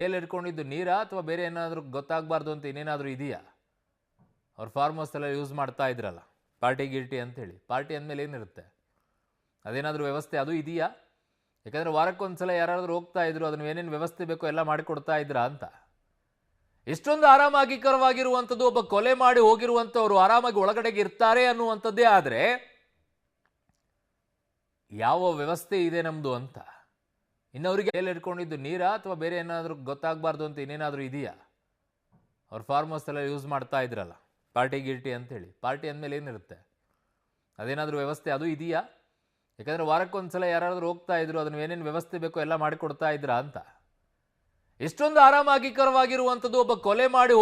ಎಲ್ಲಿ ಇಟ್ಕೊಂಡಿದ್ದು ನೀರಾ ಅಥವಾ ಬೇರೆ ಏನಾದರೂ ಗೊತ್ತಾಗಬಾರ್ದು ಅಂತ ಇನ್ನೇನಾದರೂ ಇದೆಯಾ? ಅವ್ರು ಫಾರ್ಮ್ ಹೌಸ್ ಎಲ್ಲ ಯೂಸ್ ಮಾಡ್ತಾ ಇದ್ರಲ್ಲ, ಪಾರ್ಟಿ ಗಿರ್ಟಿ ಅಂತೇಳಿ. ಪಾರ್ಟಿ ಅಂದಮೇಲೆ ಏನಿರುತ್ತೆ? ಅದೇನಾದರೂ ವ್ಯವಸ್ಥೆ ಅದು ಇದೆಯಾ? ಯಾಕಂದರೆ ವಾರಕ್ಕೊಂದ್ಸಲ ಯಾರಾದರೂ ಹೋಗ್ತಾ ಇದ್ರು, ಅದನ್ನು ಏನೇನು ವ್ಯವಸ್ಥೆ ಬೇಕೋ ಎಲ್ಲ ಮಾಡಿಕೊಡ್ತಾ ಇದ್ರಾ ಅಂತ. ಇಷ್ಟೊಂದು ಆರಾಮಾಗಿಕರವಾಗಿರುವಂಥದ್ದು, ಒಬ್ಬ ಕೊಲೆ ಮಾಡಿ ಹೋಗಿರುವಂಥವ್ರು ಆರಾಮಾಗಿ ಒಳಗಡೆಗೆ ಇರ್ತಾರೆ ಅನ್ನುವಂಥದ್ದೇ ಆದರೆ ಯಾವ ವ್ಯವಸ್ಥೆ ಇದೆ ನಮ್ಮದು ಅಂತ. ಇನ್ನವರಿಗೆ ಎಲ್ಲಿ ಇಟ್ಕೊಂಡಿದ್ದು ನೀರಾ ಅಥವಾ ಬೇರೆ ಏನಾದರೂ ಗೊತ್ತಾಗಬಾರ್ದು ಅಂತ ಇನ್ನೇನಾದರೂ ಇದೆಯಾ? ಅವ್ರು ಫಾರ್ಮ್ ಹೌಸ್ ಎಲ್ಲ ಯೂಸ್ ಮಾಡ್ತಾ ಇದ್ರಲ್ಲ, ಪಾರ್ಟಿ ಗಿರ್ಟಿ ಅಂತೇಳಿ. ಪಾರ್ಟಿ ಅಂದಮೇಲೆ ಏನಿರುತ್ತೆ? ಅದೇನಾದರೂ ವ್ಯವಸ್ಥೆ ಅದು ಇದೆಯಾ? ಯಾಕಂದರೆ ವಾರಕ್ಕೊಂದ್ಸಲ ಯಾರಾದರೂ ಹೋಗ್ತಾ ಇದ್ರು, ಅದನ್ನು ಏನೇನು ವ್ಯವಸ್ಥೆ ಬೇಕೋ ಎಲ್ಲ ಮಾಡಿಕೊಡ್ತಾ ಇದ್ರಾ ಅಂತ. ಇಷ್ಟೊಂದು ಆರಾಮಾಗಿಕರವಾಗಿರುವಂಥದ್ದು, ಒಬ್ಬ ಕೊಲೆ ಮಾಡಿ